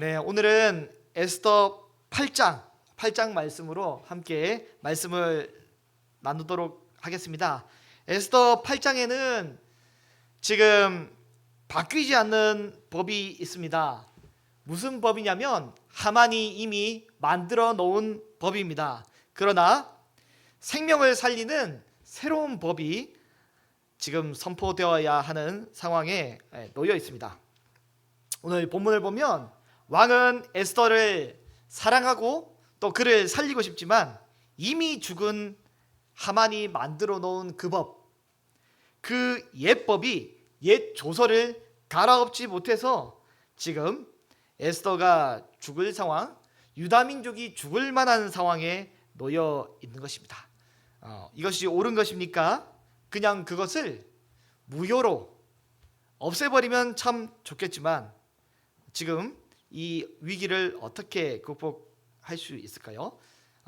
네, 오늘은 에스더 8장 말씀으로 함께 말씀을 나누도록 하겠습니다. 에스더 8장에는 지금 바뀌지 않는 법이 있습니다. 무슨 법이냐면 하만이 이미 만들어 놓은 법입니다. 그러나 생명을 살리는 새로운 법이 지금 선포되어야 하는 상황에 놓여 있습니다. 오늘 본문을 보면 왕은 에스더를 사랑하고 또 그를 살리고 싶지만 이미 죽은 하만이 만들어 놓은 그 법, 그 옛법이 옛 조서를 갈아엎지 못해서 지금 에스더가 죽을 상황, 유다 민족이 죽을 만한 상황에 놓여 있는 것입니다. 이것이 옳은 것입니까? 그냥 그것을 무효로 없애버리면 참 좋겠지만 지금 이 위기를 어떻게 극복할 수 있을까요?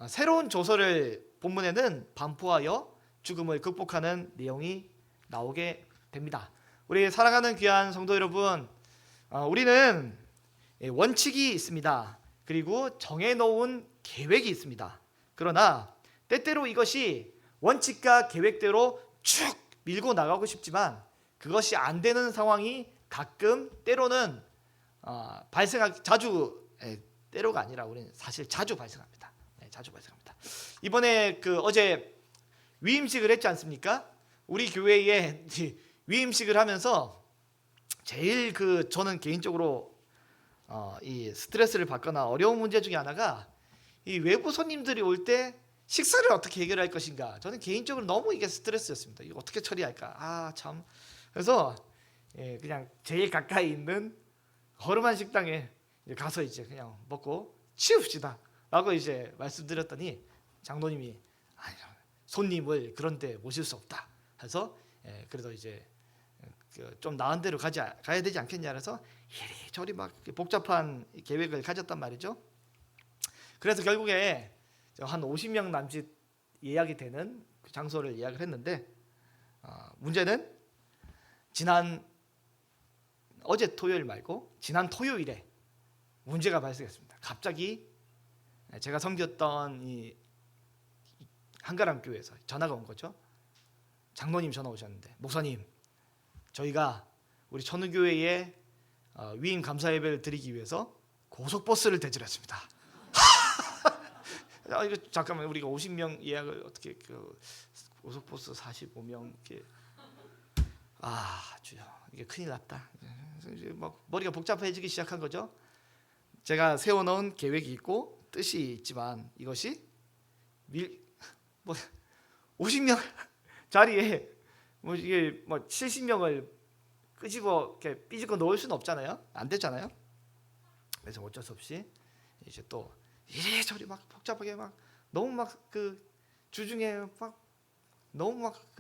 새로운 조서를 본문에는 반포하여 죽음을 극복하는 내용이 나오게 됩니다. 우리 사랑하는 귀한 성도 여러분, 우리는 원칙이 있습니다. 그리고 정해놓은 계획이 있습니다. 그러나 때때로 이것이 원칙과 계획대로 쭉 밀고 나가고 싶지만 그것이 안 되는 상황이 가끔 때로는 때로가 아니라 우리는 사실 자주 발생합니다. 자주 발생합니다. 이번에 어제 위임식을 했지 않습니까? 우리 교회에 위임식을 하면서 제일 저는 개인적으로 이 스트레스를 받거나 어려운 문제 중에 하나가 이 외부 손님들이 올 때 식사를 어떻게 해결할 것인가. 저는 개인적으로 너무 이게 스트레스였습니다. 이거 어떻게 처리할까? 참. 그래서 그냥 제일 가까이 있는 허름한 식당에 가서 이제 그냥 먹고 치웁시다 라고 이제 말씀드렸더니 장로님이 손님을 그런데 모실 수 없다 해서 그래도 이제 좀 나은 데로 가야 되지 않겠냐 해서 이리저리 막 복잡한 계획을 가졌단 말이죠. 그래서 결국에 한 50명 남짓 예약이 되는 그 장소를 예약을 했는데 문제는 어제 토요일 말고 지난 토요일에 문제가 발생했습니다. 갑자기 제가 섬겼던 이 한가람 교회에서 전화가 온 거죠. 장로님 전화 오셨는데, 목사님, 저희가 우리 천우교회에 위임 감사 예배를 드리기 위해서 고속버스를 대절했습니다. 이거 잠깐만, 우리가 50명 예약을 어떻게 고속버스 45명 이렇게 주여, 이게 큰일 났다. 이제 막 머리가 복잡해지기 시작한 거죠. 제가 세워놓은 계획이 있고 뜻이 있지만 이것이 50명 자리에 이게 70명을 끄집어 이렇게 삐집어 넣을 수는 없잖아요. 안 되잖아요. 그래서 어쩔 수 없이 이제 또 이래저래 막 복잡하게 막 너무 막 주중에 막 너무 막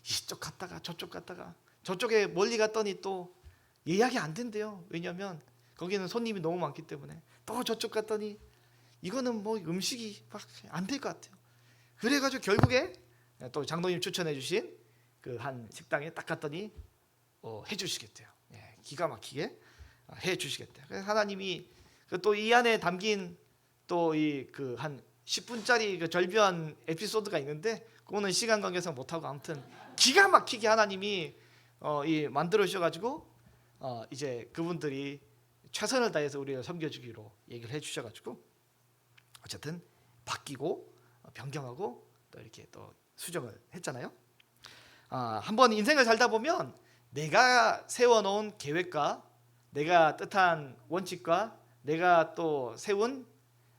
이쪽 갔다가 저쪽 갔다가 저쪽에 멀리 갔더니 또 예약이 안 된대요. 왜냐하면 거기는 손님이 너무 많기 때문에. 또 저쪽 갔더니 이거는 음식이 막 안 될 것 같아요. 그래가지고 결국에 또 장로님 추천해 주신 한 식당에 딱 갔더니 해주시겠대요. 기가 막히게 해주시겠대요. 그래서 하나님이 또 이 안에 담긴 또 한 10분짜리 절묘한 에피소드가 있는데 그거는 시간 관계상 못하고 아무튼 기가 막히게 하나님이 만들어 주셔가지고 이제 그분들이 최선을 다해서 우리를 섬겨주기로 얘기를 해주셔가지고 어쨌든 바뀌고 변경하고 또 이렇게 또 수정을 했잖아요. 한번 인생을 살다 보면 내가 세워놓은 계획과 내가 뜻한 원칙과 내가 또 세운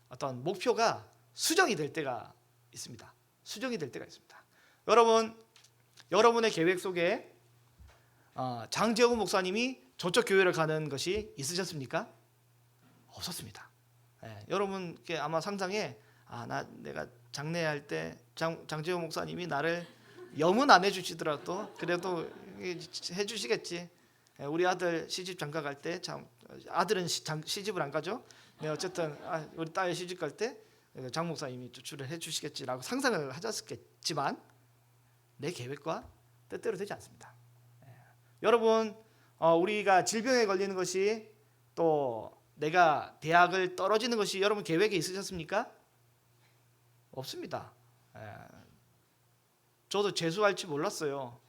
어떤 목표가 수정이 될 때가 있습니다. 수정이 될 때가 있습니다. 여러분의 계획 속에 장재훈 목사님이 저쪽 교회를 가는 것이 있으셨습니까? 없었습니다. 여러분 아마 상상에 내가 장례할 때 장재훈 목사님이 나를 염은 안 해주시더라도 그래도 해주시겠지. 우리 아들 시집 장가 갈 때 아들은 시집을 안 가죠. 어쨌든 우리 딸 시집 갈 때 장 목사님이 조출을 해주시겠지라고 상상을 하셨겠지만 내 계획과 뜻대로 되지 않습니다. 여러분 우리가 질병에 걸리는 것이 또 내가 대학을 떨어지는 것이 여러분 계획에 있으셨습니까? 없습니다. 저도 재수할 줄 몰랐어요.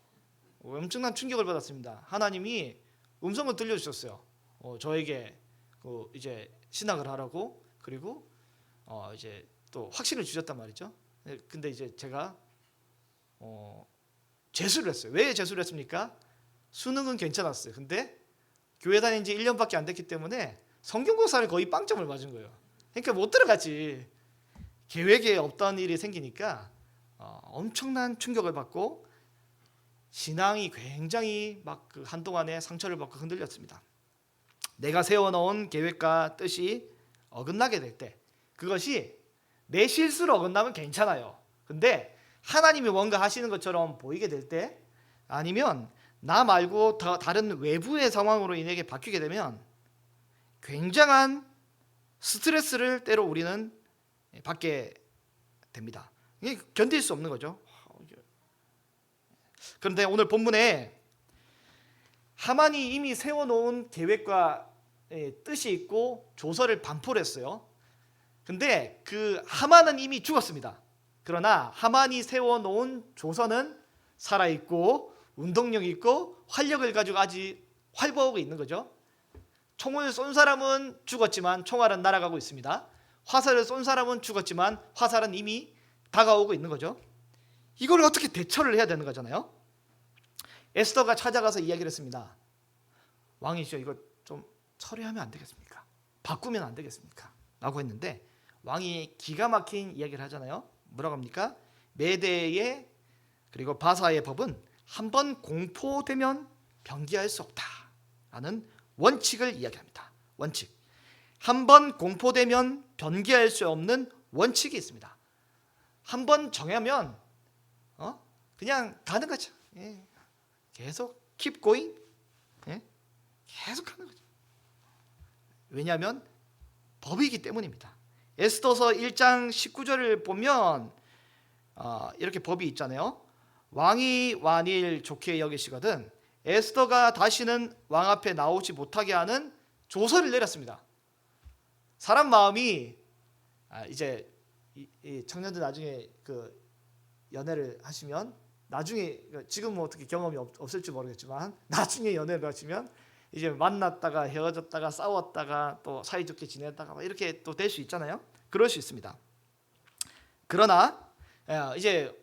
엄청난 충격을 받았습니다. 하나님이 음성을 들려주셨어요. 저에게 이제 신학을 하라고, 그리고 이제 또 확신을 주셨단 말이죠. 근데 이제 제가 재수를 했어요. 왜 재수를 했습니까? 수능은 괜찮았어요. 근데 교회 다닌 지 1년밖에 안 됐기 때문에 성경고사를 거의 빵점을 맞은 거예요. 그러니까 못 들어갔지. 계획에 없던 일이 생기니까 엄청난 충격을 받고 신앙이 굉장히 막 그 한동안에 상처를 받고 흔들렸습니다. 내가 세워놓은 계획과 뜻이 어긋나게 될 때, 그것이 내 실수로 어긋나면 괜찮아요. 근데 하나님이 뭔가 하시는 것처럼 보이게 될 때, 아니면 나 말고 다른 외부의 상황으로 인해 바뀌게 되면 굉장한 스트레스를 때로 우리는 받게 됩니다. 이게 견딜 수 없는 거죠. 그런데 오늘 본문에 하만이 이미 세워놓은 계획과 뜻이 있고 조서를 반포를 했어요. 근데 그 하만은 이미 죽었습니다. 그러나 하만이 세워놓은 조서는 살아있고 운동력이 있고 활력을 가지고 아직 활보하고 있는 거죠. 총을 쏜 사람은 죽었지만 총알은 날아가고 있습니다. 화살을 쏜 사람은 죽었지만 화살은 이미 다가오고 있는 거죠. 이걸 어떻게 대처를 해야 되는 거잖아요. 에스더가 찾아가서 이야기를 했습니다. 왕이시여, 이거 좀 처리하면 안 되겠습니까? 바꾸면 안 되겠습니까? 라고 했는데 왕이 기가 막힌 이야기를 하잖아요. 뭐라고 합니까? 메대의 그리고 바사의 법은 한번 공포되면 변기할 수 없다라는 원칙을 이야기합니다. 원칙. 한번 공포되면 변기할 수 없는 원칙이 있습니다. 한번 정하면 그냥 가는 거죠. 계속 keep going, 계속 하는 거죠. 왜냐하면 법이기 때문입니다. 에스더서 1장 19절을 보면 이렇게 법이 있잖아요. 왕이 완일 좋게 여기시거든 에스더가 다시는 왕 앞에 나오지 못하게 하는 조서를 내렸습니다. 사람 마음이 이제 이 청년들 나중에 그 연애를 하시면 나중에 지금 뭐 어떻게 경험이 없을지 모르겠지만 나중에 연애를 하시면 이제 만났다가 헤어졌다가 싸웠다가 또 사이좋게 지냈다가 이렇게 또 될 수 있잖아요. 그럴 수 있습니다. 그러나 이제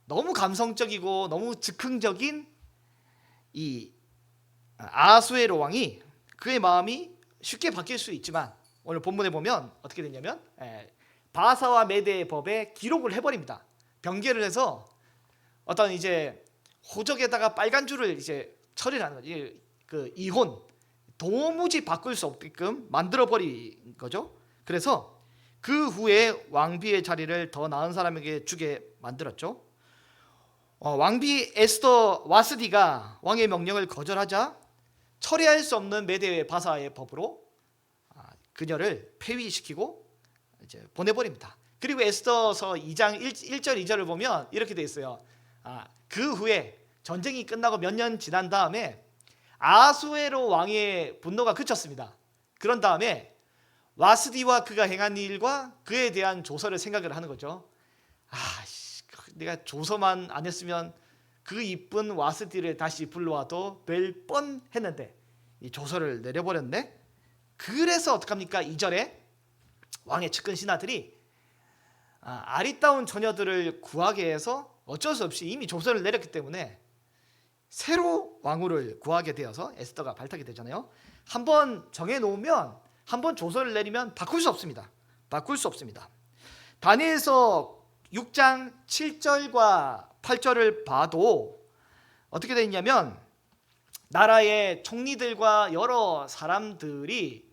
너무 감성적이고 너무 즉흥적인 이 아하수에로 왕이 그의 마음이 쉽게 바뀔 수 있지만 오늘 본문에 보면 어떻게 되냐면 바사와 메대의 법에 기록을 해버립니다. 변개를 해서 어떤 이제 호적에다가 빨간 줄을 이제 처리를 하는 거죠. 그 이혼 도무지 바꿀 수 없게끔 만들어 버린 거죠. 그래서 그 후에 왕비의 자리를 더 나은 사람에게 주게 만들었죠. 왕비 에스더 와스디가 왕의 명령을 거절하자 처리할 수 없는 메대 바사의 법으로 그녀를 폐위시키고 이제 보내버립니다. 그리고 에스더서 2장 1절 2절을 보면 이렇게 돼 있어요. 그 후에 전쟁이 끝나고 몇 년 지난 다음에 아하수에로 왕의 분노가 그쳤습니다. 그런 다음에 와스디와 그가 행한 일과 그에 대한 조서를 생각을 하는 거죠. 내가 조서만 안 했으면 그 이쁜 와스디를 다시 불러와도 될 뻔했는데 이 조서를 내려버렸네. 그래서 어떡합니까? 2절에 왕의 측근 신하들이 아리따운 처녀들을 구하게 해서 어쩔 수 없이 이미 조서를 내렸기 때문에 새로 왕후를 구하게 되어서 에스더가 발탁이 되잖아요. 한번 정해놓으면 한번 조서를 내리면 바꿀 수 없습니다. 바꿀 수 없습니다. 다니엘서 6장 7절과 8절을 봐도 어떻게 되어 있냐면 나라의 총리들과 여러 사람들이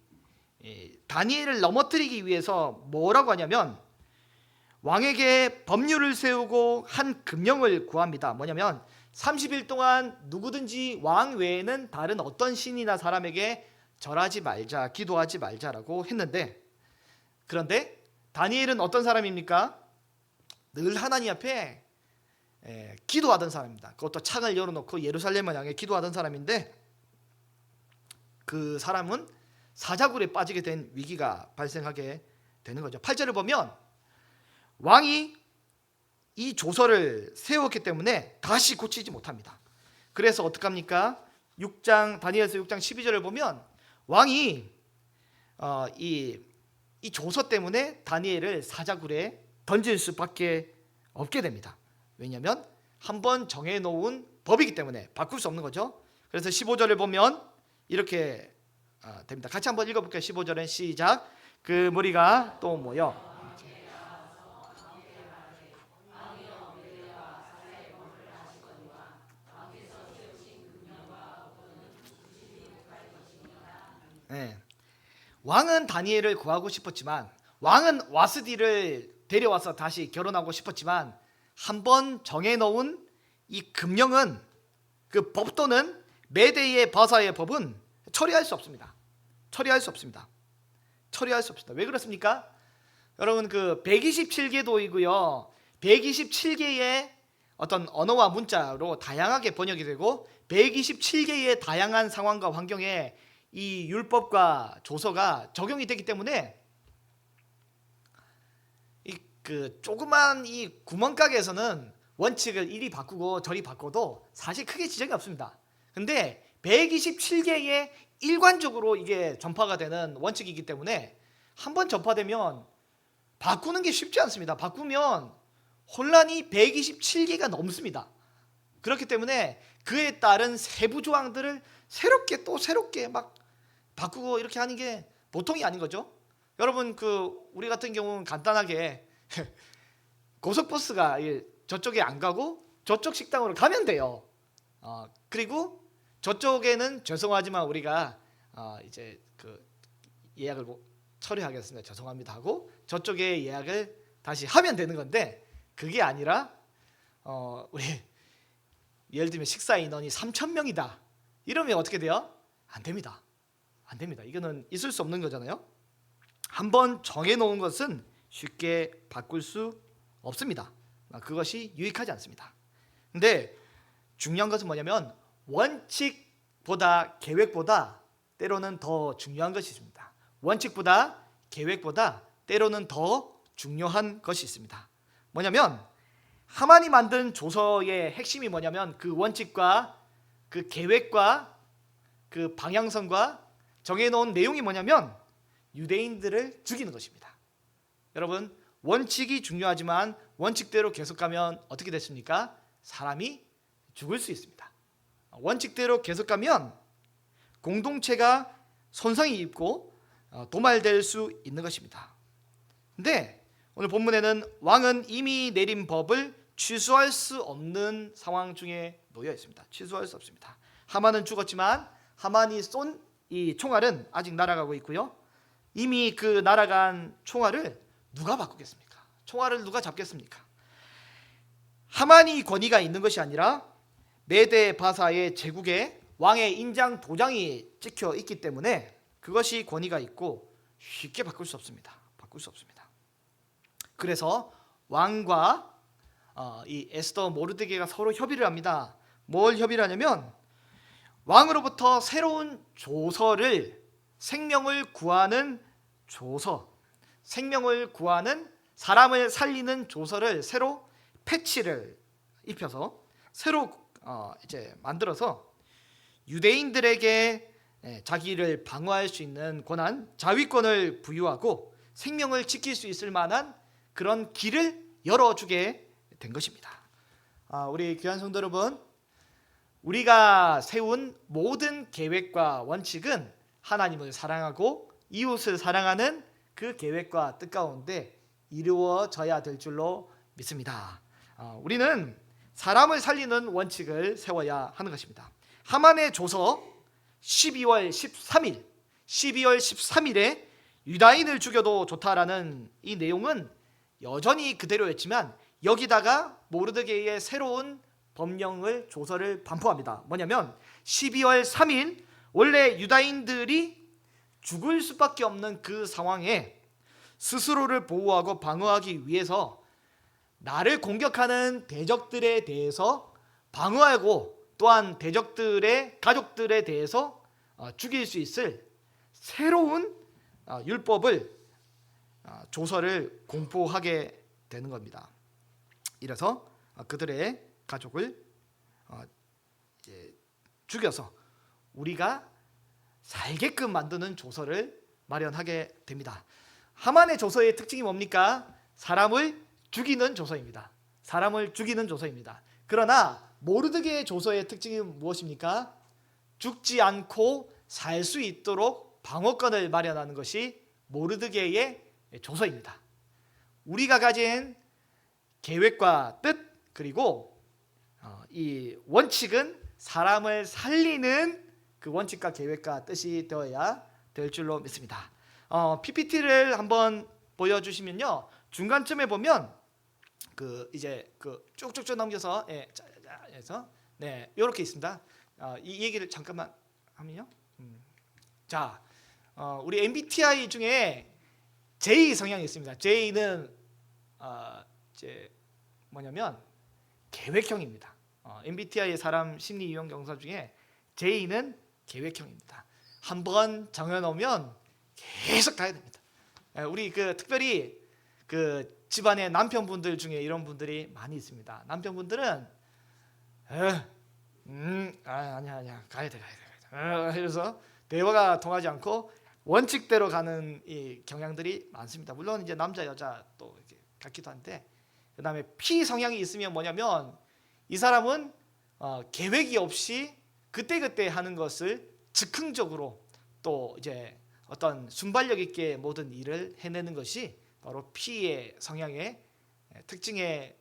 다니엘을 넘어뜨리기 위해서 뭐라고 하냐면 왕에게 법률을 세우고 한 금령을 구합니다. 뭐냐면 30일 동안 누구든지 왕 외에는 다른 어떤 신이나 사람에게 절하지 말자, 기도하지 말자라고 했는데, 그런데 다니엘은 어떤 사람입니까? 늘 하나님 앞에 기도하던 사람입니다. 그것도 창을 열어놓고 예루살렘을 향해 기도하던 사람인데 그 사람은 사자굴에 빠지게 된 위기가 발생하게 되는 거죠. 8절을 보면 왕이 이 조서를 세웠기 때문에 다시 고치지 못합니다. 그래서 어떡합니까? 다니엘서 6장 12절을 보면 왕이 이 조서 때문에 다니엘을 사자굴에 던질 수밖에 없게 됩니다. 왜냐하면 한번 정해놓은 법이기 때문에 바꿀 수 없는 거죠. 그래서 15절을 보면 이렇게 됩니다. 같이 한번 읽어볼게요. 15절은 시작. 그 무리가 또 모여 네. 왕은 다니엘을 구하고 싶었지만, 왕은 와스디를 데려와서 다시 결혼하고 싶었지만, 한번 정해놓은 이 금령은, 그 법도는, 메대의 바사의 법은 처리할 수 없습니다. 처리할 수 없습니다. 왜 그렇습니까? 여러분, 그 127개도이고요 127개의 어떤 언어와 문자로 다양하게 번역이 되고 127개의 다양한 상황과 환경에 이 율법과 조서가 적용이 되기 때문에 그 조그만 이 구멍가게에서는 원칙을 이리 바꾸고 저리 바꿔도 사실 크게 지장이 없습니다. 근데 127개의 일관적으로 이게 전파가 되는 원칙이기 때문에 한번 전파되면 바꾸는 게 쉽지 않습니다. 바꾸면 혼란이 127개가 넘습니다. 그렇기 때문에 그에 따른 세부 조항들을 새롭게 막 바꾸고 이렇게 하는 게 보통이 아닌 거죠. 여러분, 우리 같은 경우는 간단하게 고속버스가 저쪽에 안 가고 저쪽 식당으로 가면 돼요. 그리고 저쪽에는 죄송하지만 우리가 이제 예약을 처리하겠습니다. 죄송합니다 하고 저쪽에 예약을 다시 하면 되는 건데, 그게 아니라 우리 예를 들면 식사 인원이 3,000명이다 이러면 어떻게 돼요? 안 됩니다. 이거는 있을 수 없는 거잖아요. 한번 정해놓은 것은 쉽게 바꿀 수 없습니다. 그것이 유익하지 않습니다. 근데 중요한 것은 뭐냐면 원칙보다 계획보다 때로는 더 중요한 것이 있습니다. 원칙보다 계획보다 때로는 더 중요한 것이 있습니다. 뭐냐면 하만이 만든 조서의 핵심이 뭐냐면 그 원칙과 그 계획과 그 방향성과 정해놓은 내용이 뭐냐면 유대인들을 죽이는 것입니다. 여러분, 원칙이 중요하지만 원칙대로 계속 가면 어떻게 됐습니까? 사람이 죽을 수 있습니다. 원칙대로 계속 가면 공동체가 손상이 입고 도말될 수 있는 것입니다. 근데 오늘 본문에는 왕은 이미 내린 법을 취소할 수 없는 상황 중에 놓여 있습니다. 취소할 수 없습니다. 하만은 죽었지만 하만이 쏜 이 총알은 아직 날아가고 있고요. 이미 그 날아간 총알을 누가 바꾸겠습니까? 총알을 누가 잡겠습니까? 하만이 권위가 있는 것이 아니라 메대 바사의 제국에 왕의 인장 도장이 찍혀 있기 때문에 그것이 권위가 있고 쉽게 바꿀 수 없습니다. 그래서 왕과 이 에스더 모르드게가 서로 협의를 합니다. 뭘 협의를 하냐면 왕으로부터 새로운 조서를, 생명을 구하는 조서, 생명을 구하는 사람을 살리는 조서를 새로 패치를 입혀서 새로 이제 만들어서 유대인들에게 자기를 방어할 수 있는 권한, 자위권을 부여하고 생명을 지킬 수 있을 만한 그런 길을 열어주게 된 것입니다. 우리 귀한 성도 여러분, 우리가 세운 모든 계획과 원칙은 하나님을 사랑하고 이웃을 사랑하는 그 계획과 뜻 가운데 이루어져야 될 줄로 믿습니다. 우리는 사람을 살리는 원칙을 세워야 하는 것입니다. 하만의 조서 12월 13일에 유다인을 죽여도 좋다라는 이 내용은 여전히 그대로였지만 여기다가 모르드게의 새로운 법령을 조서를 반포합니다. 뭐냐면 12월 3일 원래 유다인들이 죽을 수밖에 없는 그 상황에 스스로를 보호하고 방어하기 위해서 나를 공격하는 대적들에 대해서 방어하고 또한 대적들의 가족들에 대해서 죽일 수 있을 새로운 율법을 조서를 공포하게 되는 겁니다. 이래서 그들의 가족을 죽여서 우리가 살게끔 만드는 조서를 마련하게 됩니다. 하만의 조서의 특징이 뭡니까? 사람을 죽이는 조서입니다. 사람을 죽이는 조서입니다. 그러나 모르드게의 조서의 특징이 무엇입니까? 죽지 않고 살 수 있도록 방어권을 마련하는 것이 모르드게의 조서입니다. 우리가 가진 계획과 뜻 그리고 이 원칙은 사람을 살리는 그 원칙과 계획과 뜻이 되어야 될 줄로 믿습니다. PPT를 한번 보여주시면요, 중간쯤에 보면 이제 쭉쭉쭉 넘겨서 해서 이렇게 있습니다. 이 얘기를 잠깐만 하면요. 자, 우리 MBTI 중에 J 성향이 있습니다. J는 이제 뭐냐면 계획형입니다. MBTI 사람 심리 유형 경사 중에 J는 계획형입니다. 한번 정해놓으면 계속 가야 됩니다. 우리 특별히 집안의 남편분들 중에 이런 분들이 많이 있습니다. 남편분들은 아니야 가야 돼. 이래서 대화가 통하지 않고 원칙대로 가는 이 경향들이 많습니다. 물론 이제 남자 여자 또 이렇게 같기도 한데, 그다음에 P 성향이 있으면 뭐냐면 이 사람은 계획이 없이 그때그때 하는 것을 즉흥적으로 또 이제 어떤 순발력 있게 모든 일을 해내는 것이 바로 P의 성향의 특징의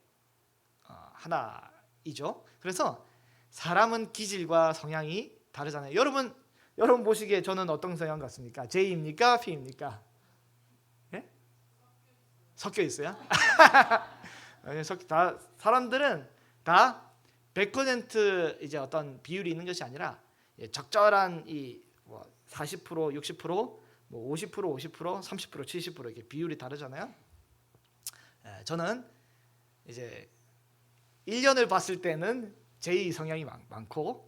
하나이죠. 그래서 사람은 기질과 성향이 다르잖아요. 여러분 보시기에 저는 어떤 성향 같습니까? J입니까? P입니까? 예? 섞여 있어요? 사람들은 다 100% 이제 어떤 비율이 있는 것이 아니라 적절한 이 40%, 60%, 50%, 50%, 30%, 70% 이렇게 비율이 다르잖아요. 저는 이제 1년을 봤을 때는 J 성향이 많고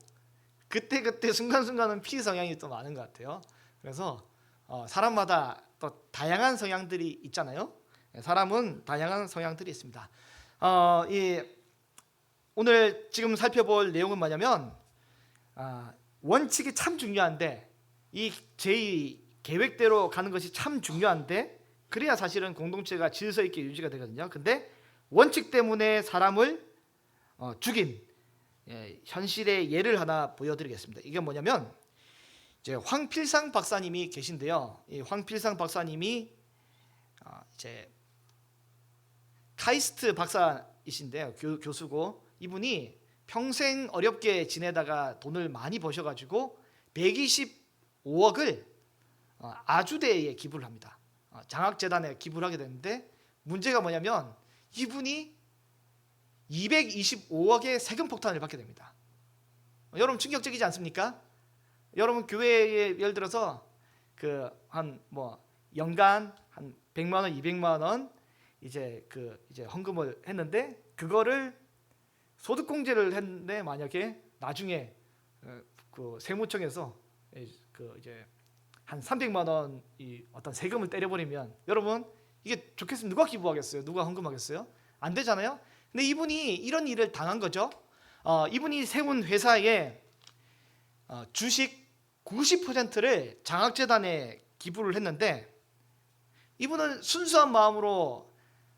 그때 순간순간은 P 성향이 또 많은 것 같아요. 그래서 사람마다 또 다양한 성향들이 있잖아요. 사람은 다양한 성향들이 있습니다. 오늘 지금 살펴볼 내용은 뭐냐면 원칙이 참 중요한데 이 J 계획대로 가는 것이 참 중요한데 그래야 사실은 공동체가 질서 있게 유지가 되거든요. 근데 원칙 때문에 사람을 죽인 현실의 예를 하나 보여드리겠습니다. 이게 뭐냐면 이제 황필상 박사님이 계신데요. 이 황필상 박사님이 이제 카이스트 박사이신데요. 교수고 이분이 평생 어렵게 지내다가 돈을 많이 버셔가지고 125억을 아주대에 기부를 합니다. 장학재단에 기부를 하게 되는데 문제가 뭐냐면 이분이 225억의 세금 폭탄을 받게 됩니다. 여러분 충격적이지 않습니까? 여러분 교회에 예를 들어서 연간 한 100만 원, 200만 원 이제 헌금을 했는데 그거를 소득공제를 했는데 만약에 나중에 세무청에서 이제 한 300만 원 이 어떤 세금을 때려버리면 여러분 이게 좋겠으면 누가 기부하겠어요? 누가 헌금하겠어요? 안 되잖아요. 근데 이분이 이런 일을 당한 거죠. 이분이 세운 회사에 주식 90%를 장학재단에 기부를 했는데 이분은 순수한 마음으로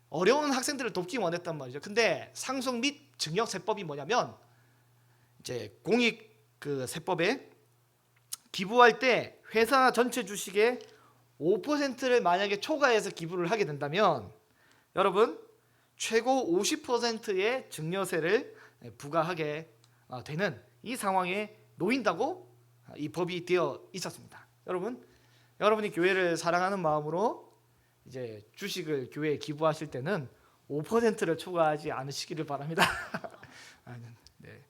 어려운 학생들을 돕기 원했단 말이죠. 근데 상속 및 증여 세법이 뭐냐면 이제 공익 세법에 기부할 때 회사 전체 주식의 5%를 만약에 초과해서 기부를 하게 된다면 여러분 최고 50%의 증여세를 부과하게 되는 이 상황에 놓인다고 이 법이 되어 있었습니다. 여러분이 교회를 사랑하는 마음으로 이제 주식을 교회에 기부하실 때는 5%를 초과하지 않으시기를 바랍니다. 네.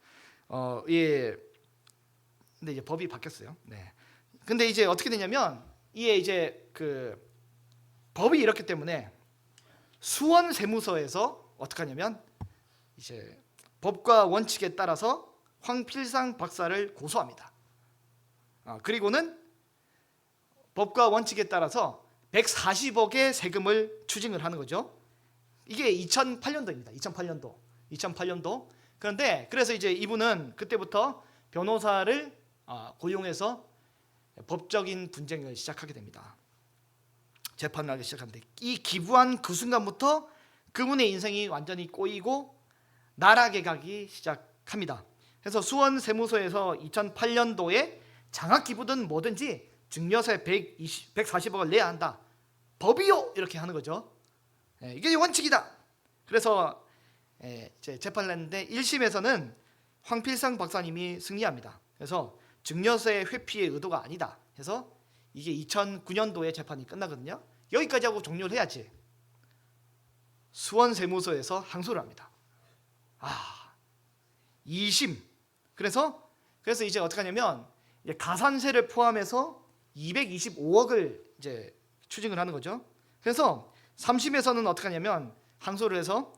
예. 근데 이제 법이 바뀌었어요. 네. 근데 이제 어떻게 되냐면 이게 이제 법이 이렇기 때문에 수원세무서에서 어떻게 하냐면 이제 법과 원칙에 따라서 황필상 박사를 고소합니다. 그리고는 법과 원칙에 따라서 140억의 세금을 추징을 하는 거죠. 이게 2008년도입니다. 2008년도. 그런데 그래서 이제 이분은 그때부터 변호사를 고용해서 법적인 분쟁을 시작하게 됩니다. 재판을 하기 시작하는데 이 기부한 그 순간부터 그분의 인생이 완전히 꼬이고 나락에 가기 시작합니다. 그래서 수원세무서에서 2008년도에 장학기부든 뭐든지 증여세 140억을 내야 한다. 법이요! 이렇게 하는 거죠. 이게 원칙이다. 그래서 재판을 했는데 1심에서는 황필상 박사님이 승리합니다. 그래서 증여세 회피의 의도가 아니다 해서 이게 2009년도에 재판이 끝나거든요. 여기까지 하고 종료를 해야지. 수원세무서에서 항소를 합니다. 2심. 그래서 이제 어떻게 하냐면 이제 가산세를 포함해서 225억을 이제 추징을 하는 거죠. 그래서 3심에서는 어떻게 하냐면 항소를 해서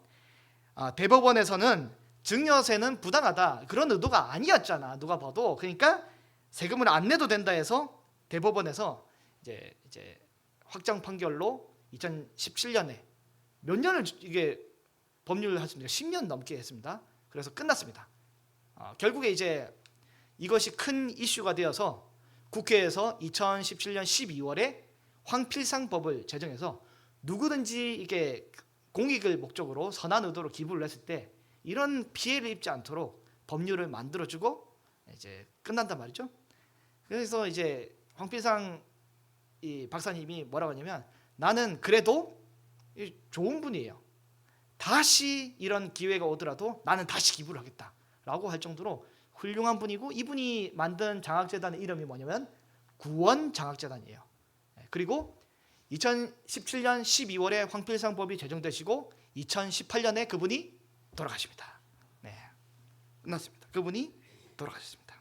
대법원에서는 증여세는 부당하다. 그런 의도가 아니었잖아. 누가 봐도. 그러니까 세금을 안 내도 된다 해서 대법원에서 이제 확정 판결로 2017년에 몇 년을 이게 법률을 했습니까? 10년 넘게 했습니다. 그래서 끝났습니다. 결국에 이제 이것이 큰 이슈가 되어서 국회에서 2017년 12월에 황필상법을 제정해서 누구든지 이게 공익을 목적으로 선한 의도로 기부를 했을 때 이런 피해를 입지 않도록 법률을 만들어주고 이제 끝난단 말이죠. 그래서 이제 황필상 이 박사님이 뭐라고 하냐면 나는 그래도 좋은 분이에요. 다시 이런 기회가 오더라도 나는 다시 기부를 하겠다라고 할 정도로 훌륭한 분이고 이분이 만든 장학재단의 이름이 뭐냐면 구원장학재단이에요. 그리고 2017년 12월에 황필상법이 제정되시고 2018년에 그분이 돌아가십니다. 끝났습니다. 그분이 돌아가셨습니다.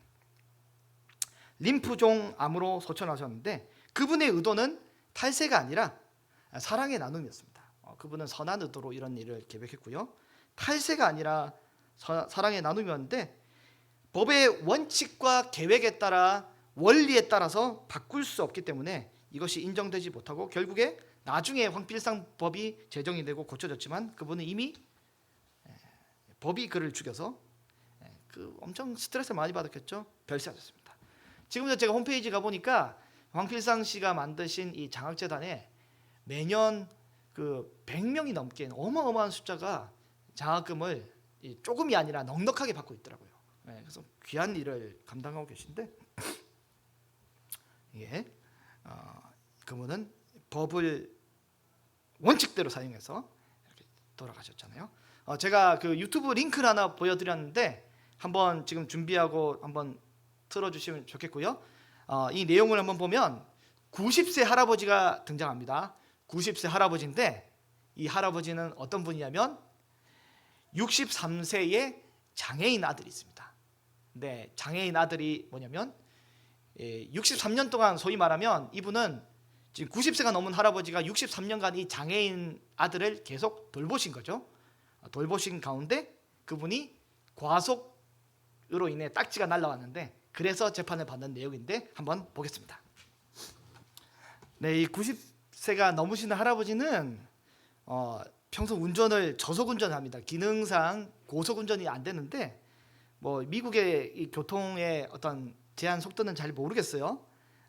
림프종 암으로 소천하셨는데 그분의 의도는 탈세가 아니라 사랑의 나눔이었습니다. 그분은 선한 의도로 이런 일을 계획했고요. 탈세가 아니라 사랑의 나눔이었는데 법의 원칙과 계획에 따라 원리에 따라서 바꿀 수 없기 때문에 이것이 인정되지 못하고 결국에 나중에 황필상법이 제정이 되고 고쳐졌지만 그분은 이미 법이 그를 죽여서 엄청 스트레스 많이 받았겠죠. 별세하셨습니다. 지금 제가 홈페이지 가보니까 황필상 씨가 만드신 이 장학재단에 매년 그 100명이 넘게 어마어마한 숫자가 장학금을 조금이 아니라 넉넉하게 받고 있더라고요. 그래서 귀한 일을 감당하고 계신데 이게 그분은 법을 원칙대로 사용해서 이렇게 돌아가셨잖아요. 제가 그 유튜브 링크를 하나 보여드렸는데 한번 지금 준비하고 한번 틀어주시면 좋겠고요. 이 내용을 한번 보면 90세 할아버지가 등장합니다. 90세 할아버지인데 이 할아버지는 어떤 분이냐면 63세의 장애인 아들이 있습니다. 네, 장애인 아들이 뭐냐면 63년 동안 소위 말하면 이분은 지금 90세가 넘은 할아버지가 63년간 이 장애인 아들을 계속 돌보신 거죠. 돌보신 가운데 그분이 과속으로 인해 딱지가 날라왔는데 그래서 재판을 받는 내용인데 한번 보겠습니다. 네, 이 90세가 넘으시는 할아버지는 평소 운전을 저속 운전을 합니다. 기능상 고속 운전이 안 되는데 뭐 미국의 이 교통의 어떤 제한 속도는 잘 모르겠어요.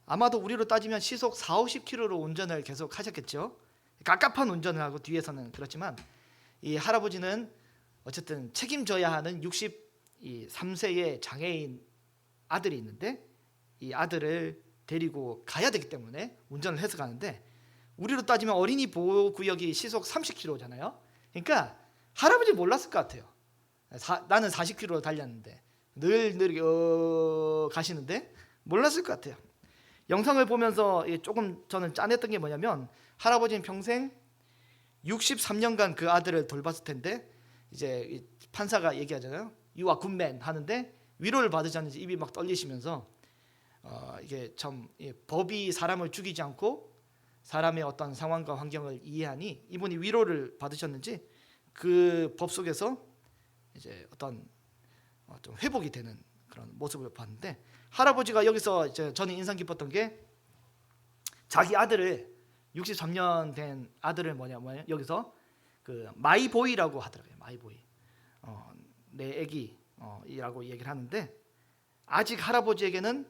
아마도 우리로 따지면 시속 40-50km로 운전을 계속 하셨겠죠. 깝깝한 운전을 하고 뒤에서는 그렇지만 이 할아버지는 어쨌든 책임져야 하는 63세의 장애인 아들이 있는데 이 아들을 데리고 가야 되기 때문에 운전을 해서 가는데 우리로 따지면 어린이 보호구역이 시속 30km잖아요. 그러니까 할아버지 몰랐을 것 같아요. 나는 40km 달렸는데 늘 가시는데 몰랐을 것 같아요. 영상을 보면서 조금 저는 짠했던 게 뭐냐면 할아버지는 평생 63년간 그 아들을 돌봤을 텐데 이제 판사가 얘기하잖아요. You are good man 하는데 위로를 받으지 않는지 입이 막 떨리시면서 이게 참 법이 사람을 죽이지 않고 사람의 어떤 상황과 환경을 이해하니 이분이 위로를 받으셨는지 그 법 속에서 이제 어떤 좀 회복이 되는 그런 모습을 봤는데 할아버지가 여기서 이제 저는 인상 깊었던 게 자기 아들을 63년 된 아들을 뭐냐 여기서 그 마이보이라고 하더라고요. 마이보이. 내 애기이라고 얘기를 하는데 아직 할아버지에게는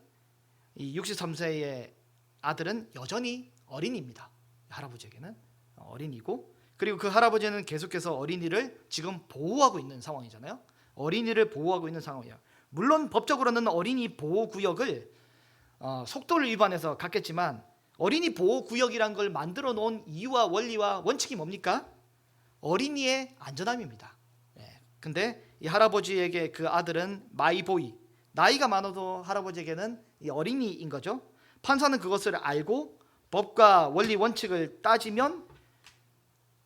이 63세의 아들은 여전히 어린이입니다. 할아버지에게는 어린이고, 그리고 그 할아버지는 계속해서 어린이를 지금 보호하고 있는 상황이잖아요. 어린이를 보호하고 있는 상황이에요. 물론 법적으로는 어린이 보호구역을 속도를 위반해서 갖겠지만 어린이 보호구역이란 걸 만들어 놓은 이유와 원리와 원칙이 뭡니까? 어린이의 안전함입니다. 근데 이 할아버지에게 그 아들은 마이보이, 나이가 많아도 할아버지에게는 이 어린이인 거죠. 판사는 그것을 알고 법과 원리 원칙을 따지면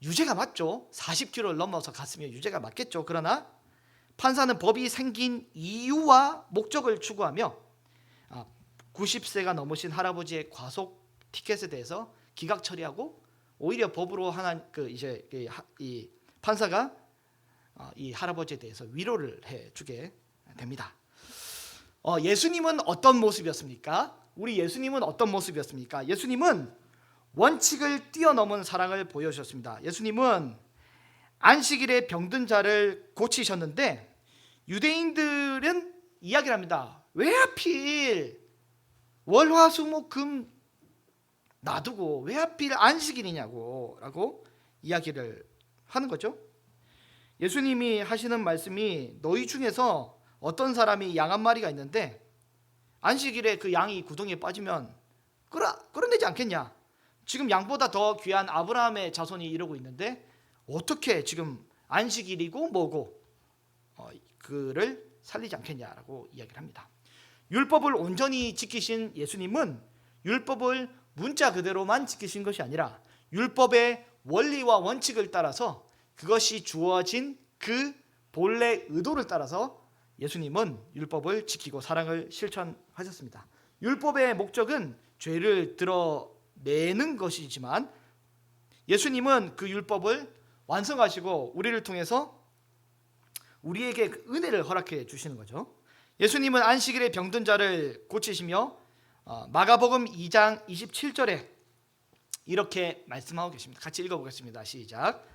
유죄가 맞죠. 40km를 넘어서 갔으면 유죄가 맞겠죠. 그러나 판사는 법이 생긴 이유와 목적을 추구하며 90세가 넘으신 할아버지의 과속 티켓에 대해서 기각 처리하고, 오히려 법으로 이 판사가 이 할아버지에 대해서 위로를 해주게 됩니다. 예수님은 어떤 모습이었습니까? 우리 예수님은 어떤 모습이었습니까? 예수님은 원칙을 뛰어넘은 사랑을 보여주셨습니다. 예수님은 안식일에 병든 자를 고치셨는데 유대인들은 이야기를 합니다. 왜 하필 월화수목금 놔두고 왜 하필 안식일이냐고 라고 이야기를 하는 거죠. 예수님이 하시는 말씀이 너희 중에서 어떤 사람이 양 한 마리가 있는데 안식일에 그 양이 구덩이에 빠지면 끌어내지 않겠냐? 지금 양보다 더 귀한 아브라함의 자손이 이러고 있는데 어떻게 지금 안식일이고 뭐고 그를 살리지 않겠냐라고 이야기를 합니다. 율법을 온전히 지키신 예수님은 율법을 문자 그대로만 지키신 것이 아니라 율법의 원리와 원칙을 따라서 그것이 주어진 그 본래 의도를 따라서 예수님은 율법을 지키고 사랑을 실천하셨습니다. 율법의 목적은 죄를 드러내는 것이지만 예수님은 그 율법을 완성하시고 우리를 통해서 우리에게 그 은혜를 허락해 주시는 거죠. 예수님은 안식일에 병든 자를 고치시며 마가복음 2장 27절에 이렇게 말씀하고 계십니다. 같이 읽어보겠습니다. 시작.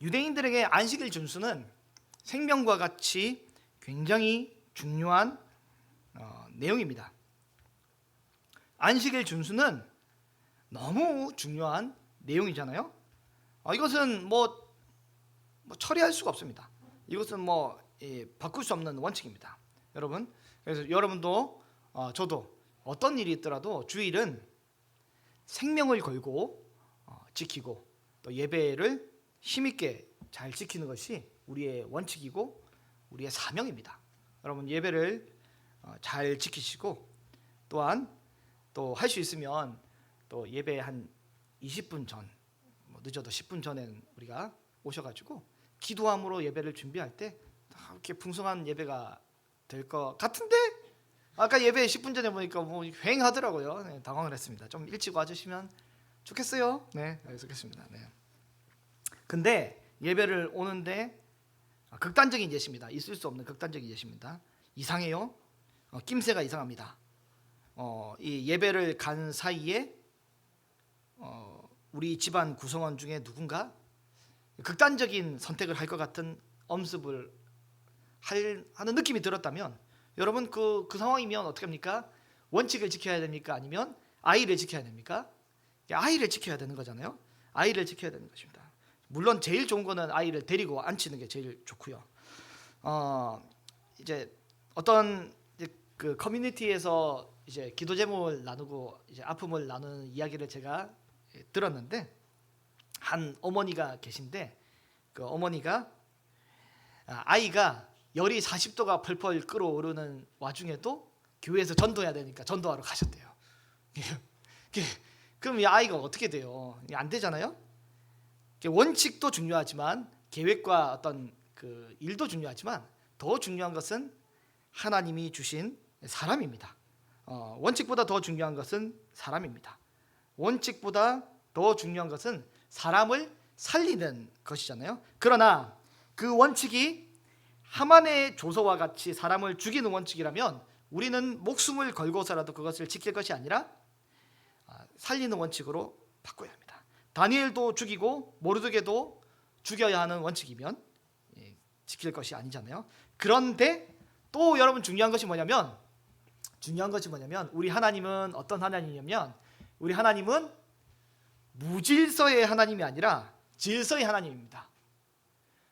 유대인들에게 안식일 준수는 생명과 같이 굉장히 중요한 내용입니다. 안식일 준수는 너무 중요한 내용이잖아요. 이것은 뭐 처리할 수가 없습니다. 이것은 바꿀 수 없는 원칙입니다. 여러분, 그래서 여러분도 저도 어떤 일이 있더라도 주일은 생명을 걸고 지키고 또 예배를 힘있게 잘 지키는 것이 우리의 원칙이고 우리의 사명입니다. 여러분, 예배를 잘 지키시고 또한 또 할 수 있으면 또 예배 한 20분 전, 늦어도 10분 전에는 우리가 오셔가지고 기도함으로 예배를 준비할 때 이렇게 풍성한 예배가 될 것 같은데 아까 예배 10분 전에 보니까 휑하더라고요. 네, 당황을 했습니다. 좀 일찍 와주시면 좋겠어요. 네, 알겠습니다. 네. 근데 예배를 오는데 극단적인 예시입니다. 있을 수 없는 극단적인 예시입니다. 이상해요. 낌새가 이상합니다. 이 예배를 간 사이에 우리 집안 구성원 중에 누군가 극단적인 선택을 할 것 같은 엄습을 하는 느낌이 들었다면 여러분 그 상황이면 어떻게 합니까? 원칙을 지켜야 됩니까? 아니면 아이를 지켜야 됩니까? 아이를 지켜야 되는 거잖아요. 아이를 지켜야 되는 것입니다. 물론 제일 좋은 거는 아이를 데리고 앉히는 게 제일 좋고요. 이제 어떤 그 커뮤니티에서 이제 기도 제목을 나누고 이제 아픔을 나누는 이야기를 제가 들었는데 한 어머니가 계신데 그 어머니가 아이가 열이 40도가 펄펄 끓어오르는 와중에도 교회에서 전도해야 되니까 전도하러 가셨대요. 그럼 이 아이가 어떻게 돼요? 안 되잖아요. 원칙도 중요하지만 계획과 어떤 그 일도 중요하지만 더 중요한 것은 하나님이 주신 사람입니다. 원칙보다 더 중요한 것은 사람입니다. 원칙보다 더 중요한 것은 사람을 살리는 것이잖아요. 그러나 그 원칙이 하만의 조서와 같이 사람을 죽이는 원칙이라면 우리는 목숨을 걸고서라도 그것을 지킬 것이 아니라 살리는 원칙으로 바꿔야 합니다. 다니엘도 죽이고 모르드게도 죽여야 하는 원칙이면 지킬 것이 아니잖아요. 그런데 또 여러분 중요한 것이 뭐냐면 우리 하나님은 어떤 하나님이냐면 우리 하나님은 무질서의 하나님이 아니라 질서의 하나님입니다.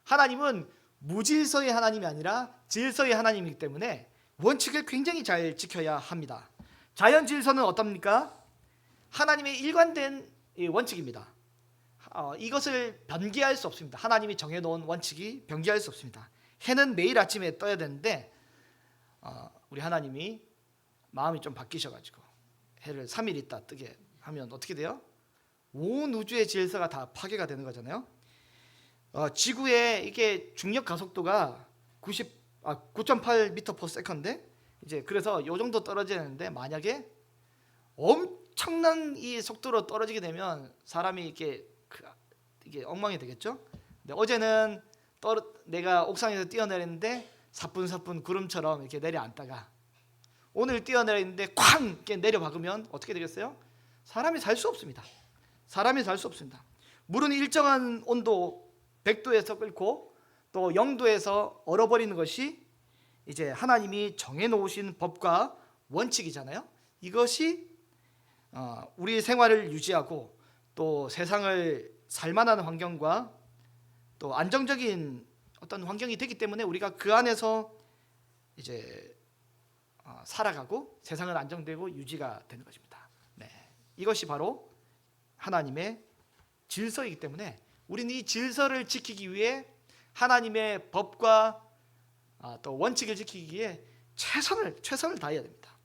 하나님은 무질서의 하나님이 아니라 질서의 하나님이기 때문에 원칙을 굉장히 잘 지켜야 합니다. 자연 질서는 어떻습니까? 하나님의 일관된 원칙입니다. 이것을 변기할 수 없습니다. 하나님이 정해놓은 원칙이 변기할 수 없습니다. 해는 매일 아침에 떠야 되는데 우리 하나님이 마음이 좀 바뀌셔가지고 해를 3일 있다 뜨게 하면 어떻게 돼요? 온 우주의 질서가 다 파괴가 되는 거잖아요. 지구의 이게 중력 가속도가 9.8m/s인데 이제 그래서 요 정도 떨어지는데 만약에 엄청난 이 속도로 떨어지게 되면 사람이 이게 엉망이 되겠죠. 근데 어제는 내가 옥상에서 뛰어내렸는데 사뿐사뿐 구름처럼 이렇게 내려앉다가 오늘 뛰어내렸는데 쾅 이렇게 내려박으면 어떻게 되겠어요? 사람이 살 수 없습니다. 사람이 살 수 없습니다. 물은 일정한 온도 100도에서 끓고 또 0도에서 얼어버리는 것이 이제 하나님이 정해놓으신 법과 원칙이잖아요. 이것이 우리 생활을 유지하고 또 세상을 살만한 환경과 또 안정적인 어떤 환경이 되기 때문에 우리가 그 안에서 이제 살아가고 세상은 안정되고 유지가 되는 것입니다. 네, 이것이 바로 하나님의 질서이기 때문에 우리는 이 질서를 지키기 위해 하나님의 법과 또 원칙을 지키기 위해 최선을 다해야 됩니다.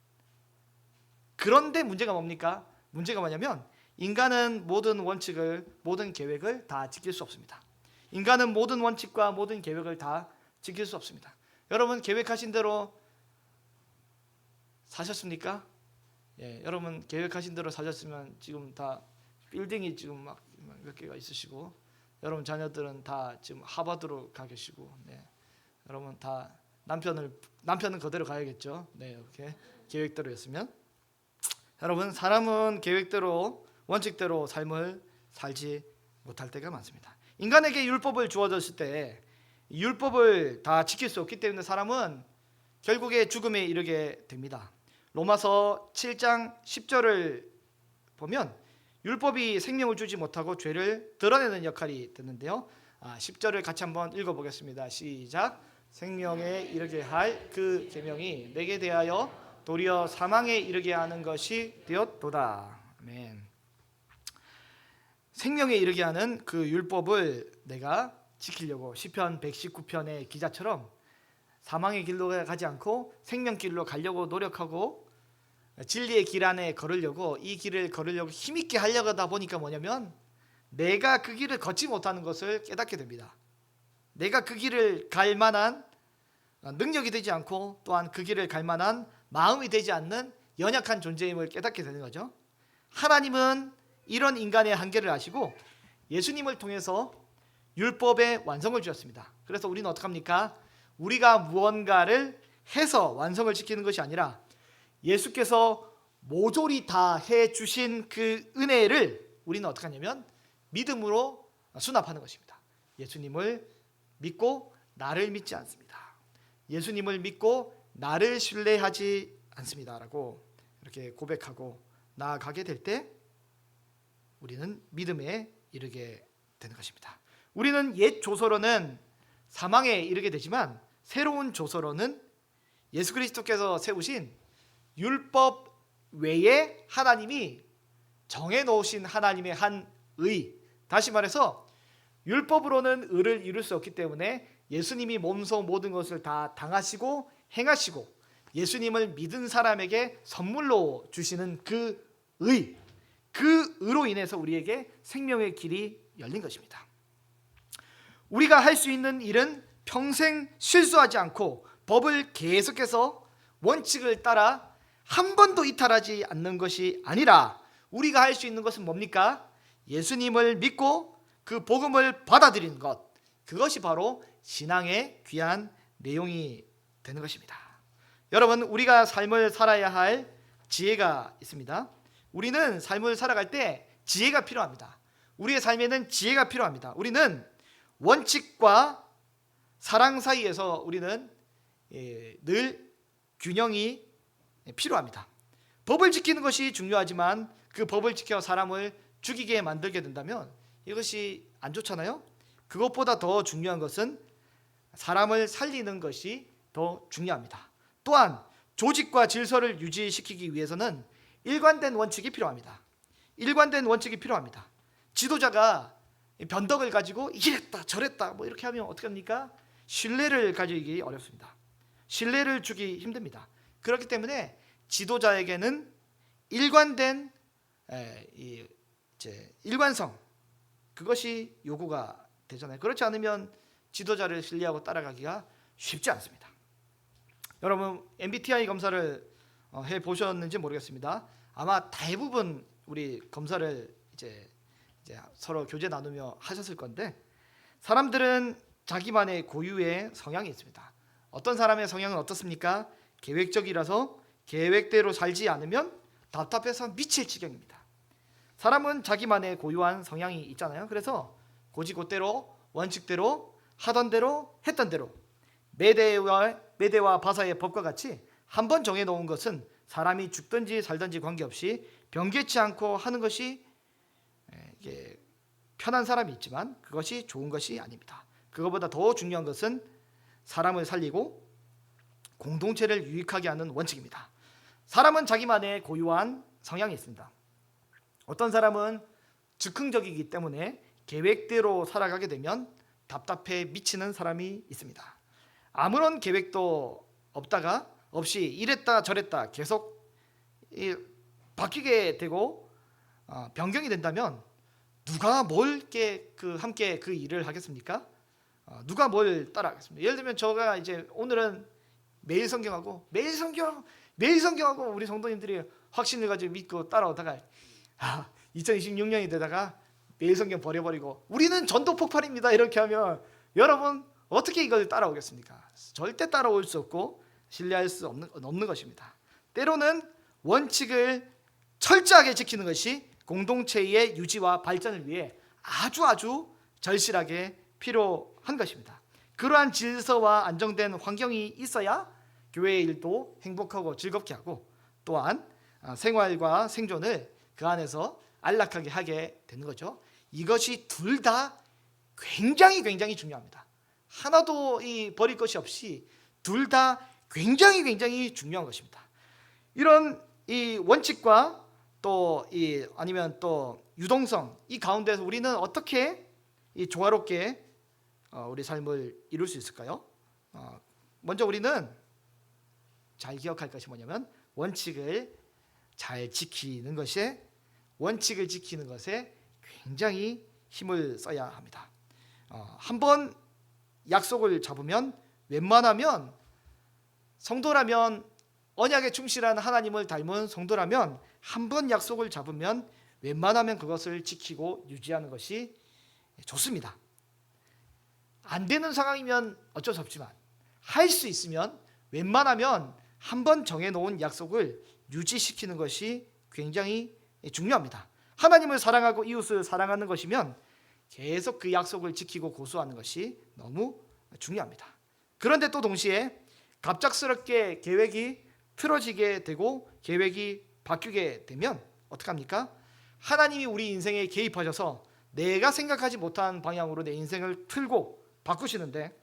그런데 문제가 뭡니까? 문제가 뭐냐면 인간은 모든 원칙을 모든 계획을 다 지킬 수 없습니다. 인간은 모든 원칙과 모든 계획을 다 지킬 수 없습니다. 여러분 계획하신 대로 사셨습니까? 예, 여러분 계획하신 대로 사셨으면 지금 다 빌딩이 지금 막 몇 개가 있으시고 여러분 자녀들은 다 지금 하버드로 가 계시고 여러분 다 남편은 그대로 가야겠죠. 이렇게 계획대로였으면 여러분 사람은 계획대로 원칙대로 삶을 살지 못할 때가 많습니다. 인간에게 율법을 주어졌을 때 율법을 다 지킬 수 없기 때문에 사람은 결국에 죽음에 이르게 됩니다. 로마서 7장 10절을 보면 율법이 생명을 주지 못하고 죄를 드러내는 역할이 되는데요. 10절을 같이 한번 읽어보겠습니다. 시작. 생명에 이르게 할 그 계명이 내게 대하여 도리어 사망에 이르게 하는 것이 되었도다. 아멘. 생명에 이르게 하는 그 율법을 내가 지키려고 시편 119편의 기자처럼 사망의 길로 가지 않고 생명길로 가려고 노력하고 진리의 길 안에 걸으려고 이 길을 걸으려고 힘있게 하려고 하다 보니까 뭐냐면 내가 그 길을 걷지 못하는 것을 깨닫게 됩니다. 내가 그 길을 갈 만한 능력이 되지 않고 또한 그 길을 갈 만한 마음이 되지 않는 연약한 존재임을 깨닫게 되는 거죠. 하나님은 이런 인간의 한계를 아시고 예수님을 통해서 율법의 완성을 주셨습니다. 그래서 우리는 어떡합니까? 우리가 무언가를 해서 완성을 지키는 것이 아니라 예수께서 모조리 다 해주신 그 은혜를 우리는 어떻게 하냐면 믿음으로 수납하는 것입니다. 예수님을 믿고 나를 믿지 않습니다. 예수님을 믿고 나를 신뢰하지 않습니다 라고 이렇게 고백하고 나아가게 될 때 우리는 믿음에 이르게 되는 것입니다. 우리는 옛 조서로는 사망에 이르게 되지만 새로운 조서로는 예수 그리스도께서 세우신 율법 외에 하나님이 정해놓으신 하나님의 한 의, 다시 말해서 율법으로는 의를 이룰 수 없기 때문에 예수님이 몸소 모든 것을 다 당하시고 행하시고 예수님을 믿은 사람에게 선물로 주시는 그 의로 인해서 우리에게 생명의 길이 열린 것입니다. 우리가 할 수 있는 일은 평생 실수하지 않고 법을 계속해서 원칙을 따라 한 번도 이탈하지 않는 것이 아니라 우리가 할 수 있는 것은 뭡니까? 예수님을 믿고 그 복음을 받아들이는 것, 그것이 바로 신앙의 귀한 내용이 되는 것입니다. 여러분, 우리가 삶을 살아야 할 지혜가 있습니다. 우리는 삶을 살아갈 때 지혜가 필요합니다. 우리의 삶에는 지혜가 필요합니다. 우리는 원칙과 사랑 사이에서 우리는 늘 균형이 필요합니다. 법을 지키는 것이 중요하지만 그 법을 지켜 사람을 죽이게 만들게 된다면 이것이 안 좋잖아요. 그것보다 더 중요한 것은 사람을 살리는 것이 더 중요합니다. 또한 조직과 질서를 유지시키기 위해서는 일관된 원칙이 필요합니다. 일관된 원칙이 필요합니다. 지도자가 변덕을 가지고 이랬다 저랬다 뭐 이렇게 하면 어떻게 합니까? 신뢰를 가지기 어렵습니다. 신뢰를 주기 힘듭니다. 그렇기 때문에 지도자에게는 일관된 일관성, 그것이 요구가 되잖아요. 그렇지 않으면 지도자를 신뢰하고 따라가기가 쉽지 않습니다. 여러분, MBTI 검사를 해 보셨는지 모르겠습니다. 아마 대부분 우리 검사를 이제 서로 교제 나누며 하셨을 건데, 사람들은 자기만의 고유의 성향이 있습니다. 어떤 사람의 성향은 어떻습니까? 계획적이라서 계획대로 살지 않으면 답답해서 미칠 지경입니다. 사람은 자기만의 고유한 성향이 있잖아요. 그래서 고지고대로 원칙대로 하던 대로 했던 대로 메대와 바사의 법과 같이 한번 정해놓은 것은 사람이 죽든지 살든지 관계없이 변개치 않고 하는 것이 이게 편한 사람이 있지만 그것이 좋은 것이 아닙니다. 그것보다 더 중요한 것은 사람을 살리고 공동체를 유익하게 하는 원칙입니다. 사람은 자기만의 고유한 성향이 있습니다. 어떤 사람은 즉흥적이기 때문에 계획대로 살아가게 되면 답답해 미치는 사람이 있습니다. 아무런 계획도 없이 이랬다 저랬다 계속 바뀌게 되고 변경이 된다면 누가 함께 그 일을 하겠습니까? 누가 뭘 따라하겠습니까? 예를 들면 제가 이제 오늘은 매일 성경하고 우리 성도님들이 확신을 가지고 믿고 따라오다가 2026년이 되다가 매일 성경 버려버리고 우리는 전도 폭발입니다 이렇게 하면 여러분 어떻게 이걸 따라오겠습니까? 절대 따라올 수 없고 신뢰할 수 없는 것입니다. 때로는 원칙을 철저하게 지키는 것이 공동체의 유지와 발전을 위해 아주 절실하게 필요한 것입니다. 그러한 질서와 안정된 환경이 있어야 교회의 일도 행복하고 즐겁게 하고 또한 생활과 생존을 그 안에서 안락하게 하게 되는 거죠. 이것이 둘 다 굉장히 중요합니다. 하나도 버릴 것이 없이 둘 다 굉장히 중요한 것입니다. 이런 이 원칙과 또 아니면 또 유동성, 이 가운데서 우리는 어떻게 조화롭게 우리 삶을 이룰 수 있을까요? 먼저 우리는 잘 기억할 것이 뭐냐면 원칙을 지키는 것에 굉장히 힘을 써야 합니다. 한번 약속을 잡으면 웬만하면 성도라면 언약에 충실한 하나님을 닮은 성도라면 한번 약속을 잡으면 웬만하면 그것을 지키고 유지하는 것이 좋습니다. 안 되는 상황이면 어쩔 수 없지만 할 수 있으면 웬만하면 한번 정해놓은 약속을 유지시키는 것이 굉장히 중요합니다. 하나님을 사랑하고 이웃을 사랑하는 것이면 계속 그 약속을 지키고 고수하는 것이 너무 중요합니다. 그런데 또 동시에 갑작스럽게 계획이 틀어지게 되고 계획이 바뀌게 되면 어떡합니까? 하나님이 우리 인생에 개입하셔서 내가 생각하지 못한 방향으로 내 인생을 틀고 바꾸시는데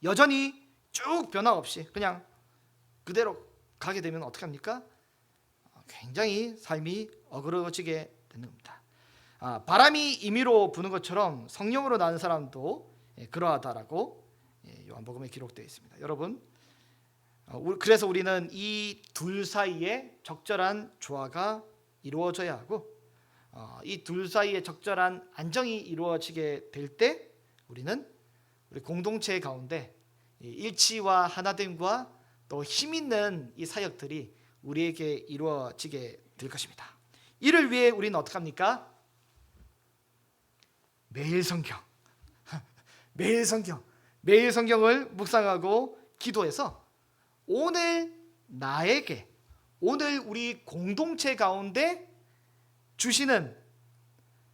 여전히 쭉 변화 없이 그냥 그대로 가게 되면 어떡합니까? 굉장히 삶이 어그러지게 되는 겁니다. 바람이 임의로 부는 것처럼 성령으로 나는 사람도 그러하다라고 요한복음에 기록되어 있습니다. 여러분, 그래서 우리는 이 둘 사이에 적절한 조화가 이루어져야 하고 이 둘 사이에 적절한 안정이 이루어지게 될 때 우리는 우리 공동체 가운데 일치와 하나됨과 또 힘 있는 이 사역들이 우리에게 이루어지게 될 것입니다. 이를 위해 우리는 어떻게 합니까? 매일 성경 매일 성경을 묵상하고 기도해서 오늘 나에게, 오늘 우리 공동체 가운데 주시는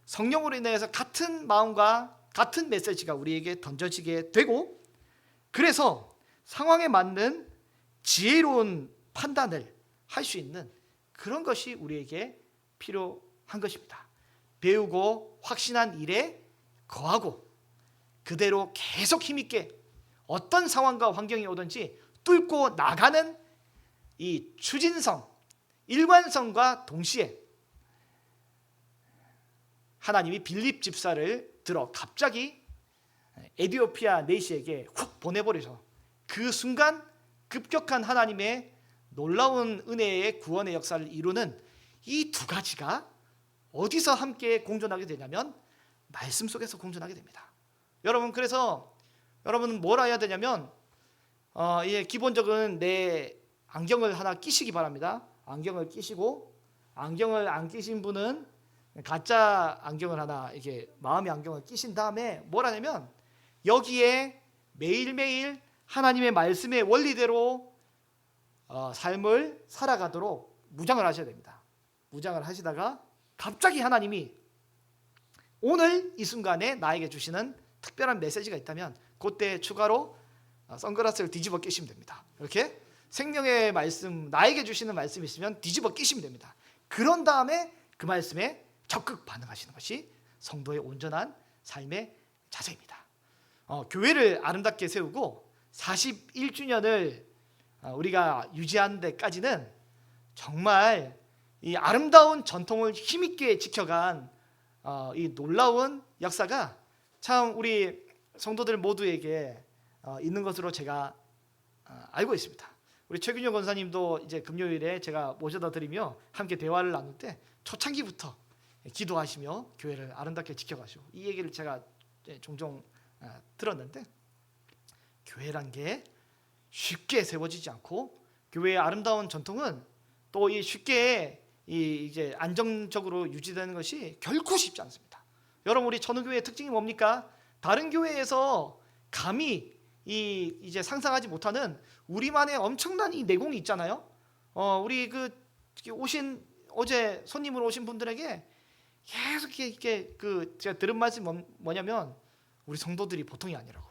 성령으로 인해서 같은 마음과 같은 메시지가 우리에게 던져지게 되고, 그래서 상황에 맞는 지혜로운 판단을 할 수 있는 그런 것이 우리에게 필요한 것입니다. 배우고 확신한 일에 거하고 그대로 계속 힘있게 어떤 상황과 환경이 오든지 뚫고 나가는 이 추진성, 일관성과 동시에 하나님이 빌립 집사를 들어 갑자기 에디오피아 내시에게 훅 보내버려서 그 순간 급격한 하나님의 놀라운 은혜의 구원의 역사를 이루는 이 두 가지가 어디서 함께 공존하게 되냐면 말씀 속에서 공존하게 됩니다. 여러분, 그래서 여러분은 뭘 해야 되냐면 기본적인 내 안경을 하나 끼시기 바랍니다. 안경을 끼시고, 안경을 안 끼신 분은 가짜 안경을 하나, 이게 마음의 안경을 끼신 다음에 뭘 하냐면 여기에 매일매일 하나님의 말씀의 원리대로 삶을 살아가도록 무장을 하셔야 됩니다. 무장을 하시다가 갑자기 하나님이 오늘 이 순간에 나에게 주시는 특별한 메시지가 있다면 그때 추가로 선글라스를 뒤집어 끼시면 됩니다. 이렇게 생명의 말씀, 나에게 주시는 말씀이 있으면 뒤집어 끼시면 됩니다. 그런 다음에 그 말씀에 적극 반응하시는 것이 성도의 온전한 삶의 자세입니다. 교회를 아름답게 세우고 41주년을 우리가 유지하는 데까지는 정말 이 아름다운 전통을 힘있게 지켜간 이 놀라운 역사가 참 우리 성도들 모두에게 있는 것으로 제가 알고 있습니다. 우리 최균영 권사님도 이제 금요일에 제가 모셔다 드리며 함께 대화를 나눌 때 초창기부터 기도하시며 교회를 아름답게 지켜가시고, 이 얘기를 제가 종종 들었는데, 교회란 게 쉽게 세워지지 않고 교회의 아름다운 전통은 또 이 쉽게 이제 안정적으로 유지되는 것이 결코 쉽지 않습니다. 여러분, 우리 천우교회의 특징이 뭡니까? 다른 교회에서 감히 이제 상상하지 못하는 우리만의 엄청난 이 내공이 있잖아요. 우리 오신 어제 손님으로 오신 분들에게 계속 이렇게 제가 들은 말씀이 뭐냐면 우리 성도들이 보통이 아니라고,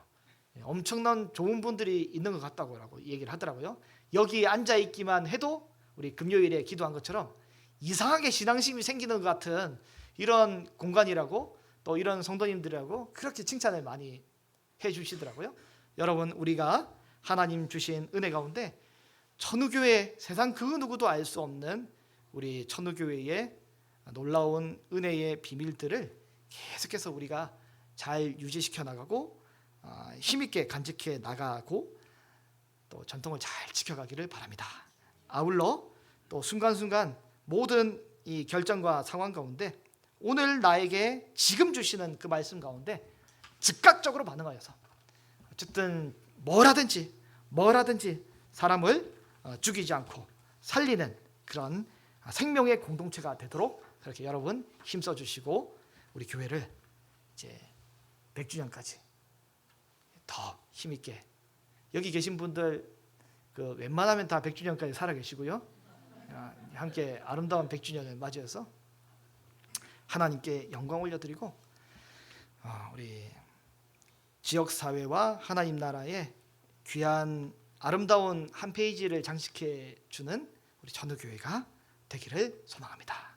엄청난 좋은 분들이 있는 것 같다고 얘기를 하더라고요. 여기에 앉아 있기만 해도 우리 금요일에 기도한 것처럼 이상하게 신앙심이 생기는 것 같은 이런 공간이라고, 또 이런 성도님들이라고 그렇게 칭찬을 많이 해주시더라고요. 여러분, 우리가 하나님 주신 은혜 가운데 천우교회, 세상 그 누구도 알 수 없는 우리 천우교회의 놀라운 은혜의 비밀들을 계속해서 우리가 잘 유지시켜 나가고 힘있게 간직해 나가고 또 전통을 잘 지켜가기를 바랍니다. 아울러 또 순간순간 모든 이 결정과 상황 가운데 오늘 나에게 지금 주시는 그 말씀 가운데 즉각적으로 반응하여서 어쨌든 뭘 하든지 사람을 죽이지 않고 살리는 그런 생명의 공동체가 되도록 그렇게 여러분 힘써 주시고, 우리 교회를 이제 100주년까지 더 힘있게, 여기 계신 분들 웬만하면 다 100주년까지 살아 계시고요, 함께 아름다운 100주년을 맞이해서 하나님께 영광 올려드리고 우리 지역사회와 하나님 나라의 귀한 아름다운 한 페이지를 장식해 주는 우리 천우교회가 되기를 소망합니다.